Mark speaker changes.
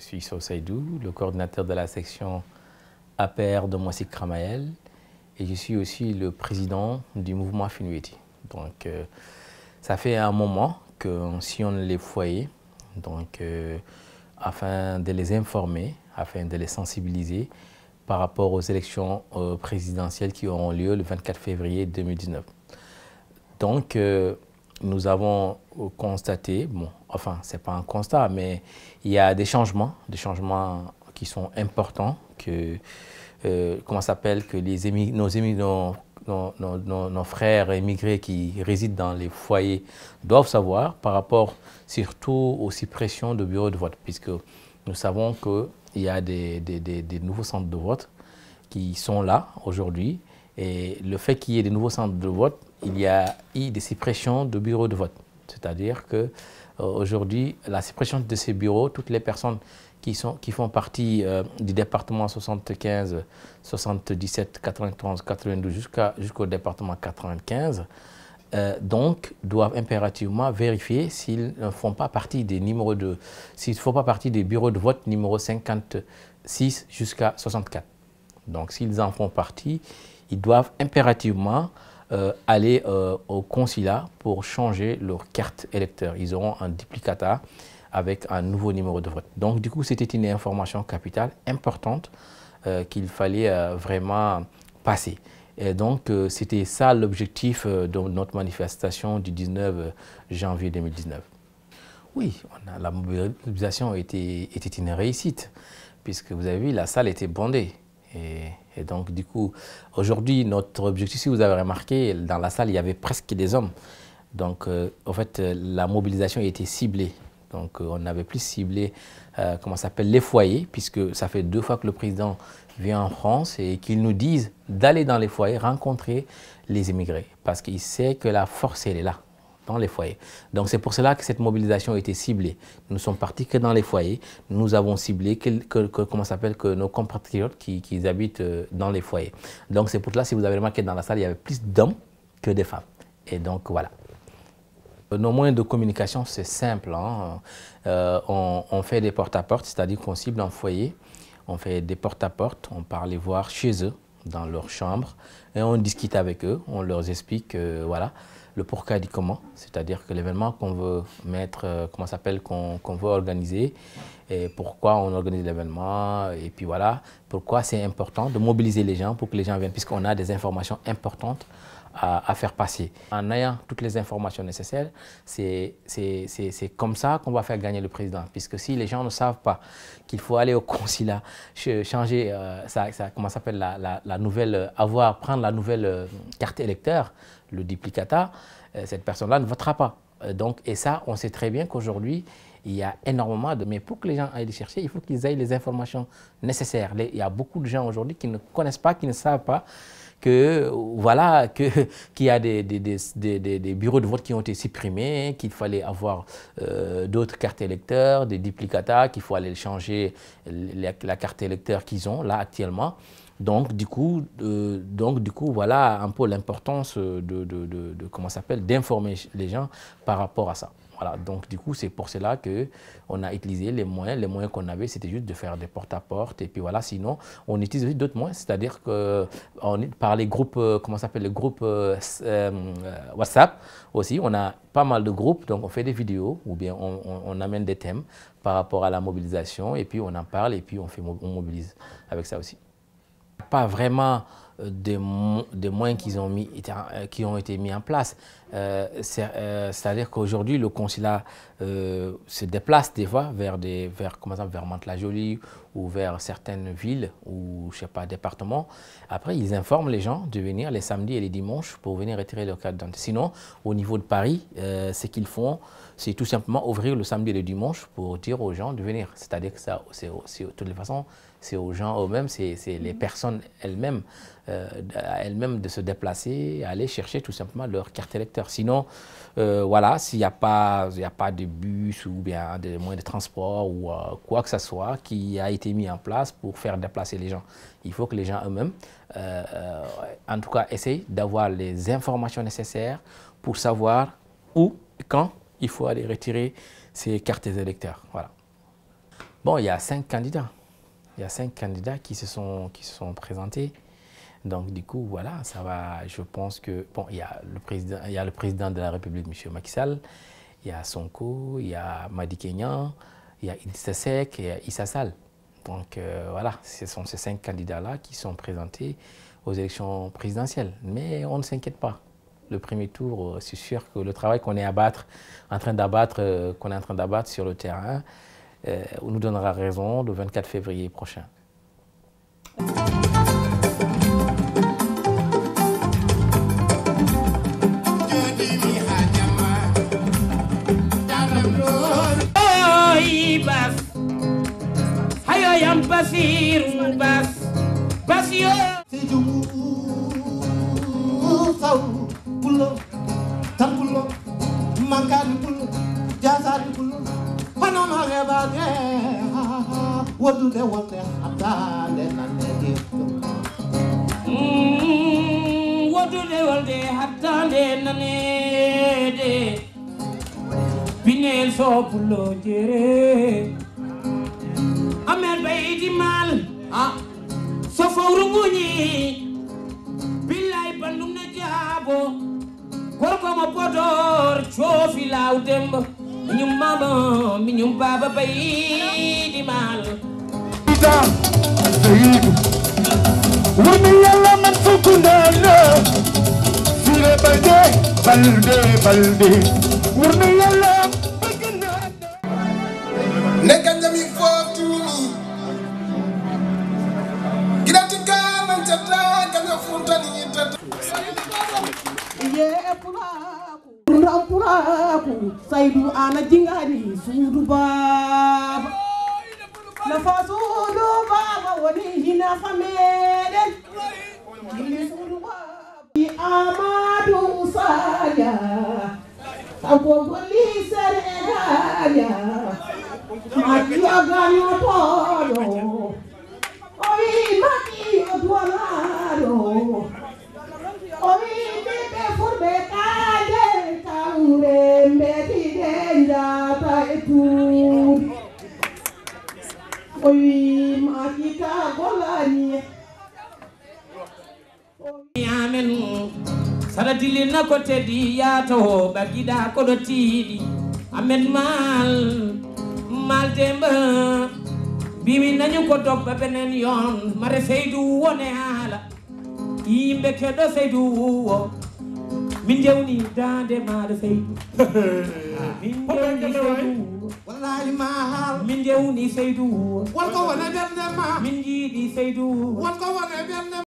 Speaker 1: suis Saïdou, le coordinateur de la section APR de Moissy Kramaël, et je suis aussi le président du mouvement Finueti. Donc, ça fait un moment qu'on sillonne les foyers, donc, afin de les informer, afin de les sensibiliser par rapport aux élections présidentielles qui auront lieu le 24 février 2019. Donc, nous avons constaté, bon, enfin, ce n'est pas un constat, mais il y a des changements qui sont importants, que, comment ça s'appelle, que nos frères émigrés qui résident dans les foyers doivent savoir par rapport surtout aux suppressions de bureaux de vote, puisque nous savons qu'il y a des nouveaux centres de vote qui sont là aujourd'hui, et le fait qu'il y ait des nouveaux centres de vote, il y a eu des suppressions de bureaux de vote. C'est-à-dire qu'aujourd'hui, la suppression de ces bureaux, toutes les personnes qui font partie du département 75, 77, 91, 92 jusqu'au département 95, donc doivent impérativement vérifier s'ils ne font pas partie des bureaux de vote numéro 56 jusqu'à 64. Donc s'ils en font partie, ils doivent impérativement aller au consulat pour changer leur carte électeur. Ils auront un duplicata avec un nouveau numéro de vote. Donc du coup, c'était une information capitale importante qu'il fallait vraiment passer. Et donc c'était ça l'objectif de notre manifestation du 19 janvier 2019. Oui, la mobilisation était une réussite, puisque vous avez vu, la salle était bondée. Et donc, du coup, aujourd'hui, notre objectif, si vous avez remarqué, dans la salle, il y avait presque des hommes. Donc, en fait, la mobilisation était ciblée. Donc, on avait plus ciblé, comment ça s'appelle, les foyers, puisque ça fait 2 fois que le président vient en France et qu'il nous dise d'aller dans les foyers, rencontrer les immigrés. Parce qu'il sait que la force, elle est là, dans les foyers. Donc c'est pour cela que cette mobilisation a été ciblée. Nous ne sommes partis que dans les foyers. Nous avons ciblé que nos compatriotes qui habitent dans les foyers. Donc c'est pour cela, si vous avez remarqué dans la salle, il y avait plus d'hommes que de femmes. Et donc voilà. Nos moyens de communication, c'est simple. Hein. On fait des porte-à-porte, c'est-à-dire qu'on cible un foyer. On fait des porte-à-porte, on part les voir chez eux, dans leur chambre, et on discute avec eux, on leur explique, voilà, le pourquoi du comment, c'est-à-dire que l'événement qu'on veut mettre, qu'on veut organiser, et pourquoi on organise l'événement, et puis voilà, pourquoi c'est important de mobiliser les gens pour que les gens viennent, puisqu'on a des informations importantes à faire passer. En ayant toutes les informations nécessaires, c'est comme ça qu'on va faire gagner le président, puisque si les gens ne savent pas qu'il faut aller au consulat, changer prendre la nouvelle carte électeur, le duplicata, cette personne-là ne votera pas. Donc, et ça, on sait très bien qu'aujourd'hui, il y a énormément de... Mais pour que les gens aillent les chercher, il faut qu'ils aient les informations nécessaires. Il y a beaucoup de gens aujourd'hui qui ne connaissent pas, qui ne savent pas qu'il y a des bureaux de vote qui ont été supprimés, qu'il fallait avoir d'autres cartes électeurs, des duplicata, qu'il faut aller changer la carte électeur qu'ils ont là actuellement. Donc du coup, voilà un peu l'importance d'informer les gens par rapport à ça. Voilà, donc du coup, c'est pour cela qu'on a utilisé les moyens. Les moyens qu'on avait, c'était juste de faire des porte-à-porte. Et puis voilà, sinon, on utilise aussi d'autres moyens, c'est-à-dire que par les groupes, WhatsApp aussi, on a pas mal de groupes, donc on fait des vidéos ou bien on amène des thèmes par rapport à la mobilisation et puis on en parle et puis on mobilise avec ça aussi. Pas vraiment des moyens qui ont été mis en place. C'est-à-dire qu'aujourd'hui, le consulat se déplace des fois vers Mantes-la-Jolie ou vers certaines villes ou, je sais pas, départements. Après, ils informent les gens de venir les samedis et les dimanches pour venir retirer leur carte d'identité. Sinon, au niveau de Paris, ce qu'ils font, c'est tout simplement ouvrir le samedi et le dimanche pour dire aux gens de venir. C'est-à-dire que ça, c'est de toutes les façons, c'est aux gens eux-mêmes, c'est les personnes elles-mêmes de se déplacer, aller chercher tout simplement leur carte électeur. Sinon, voilà, s'il n'y a pas de bus ou bien des moyens de transport ou quoi que ce soit qui a été mis en place pour faire déplacer les gens, il faut que les gens eux-mêmes, en tout cas, essayent d'avoir les informations nécessaires pour savoir où et quand il faut aller retirer ces cartes électeurs. Voilà. Bon, il y a 5 candidats. Il y a 5 candidats qui se sont présentés. Donc, du coup, voilà, ça va. Je pense que, bon, il y a le président de la République, M. Macky Sall, il y a Sonko, il y a Madické Niang, il y a Idrissa Seck et il y a Issa Sall. Donc, voilà, ce sont ces 5 candidats-là qui sont présentés aux élections présidentielles. Mais on ne s'inquiète pas. Le premier tour, c'est sûr que le travail qu'on est en train d'abattre sur le terrain nous donnera raison le 24 février prochain.
Speaker 2: Binel so pulo jere Amer bayti mal so fawru muñi billahi bandum na jaabo gorko ma podor chofi law demba ñum mama mi ñum baba bayti mal woni yalla man fukundana sire balde woni yalla
Speaker 3: Nekanyami fortuni Kiratika manchata kanya funtani nyitata
Speaker 4: Pulaku Saidu ana jingani sudu baba Na fasudu baba wani hina fameden Hina sudu baba Amadu Saja Sampo goli serega Makia ganyo todo Oi makia dualado Oi bebe furbe kade Kaure mbeti denja taetu Oi makia golani
Speaker 2: Amen Saradili na kote di yato bagida kodotidi Amen mal demba bimi nañu ko top benen yon mare Seydou wone ala yimbe kedo Seydou wo min jewni dande ma de Seydou min jewni Seydou wallahi ma min jewni Seydou won ko wona bernde ma min jidi Seydou won ko wona bernde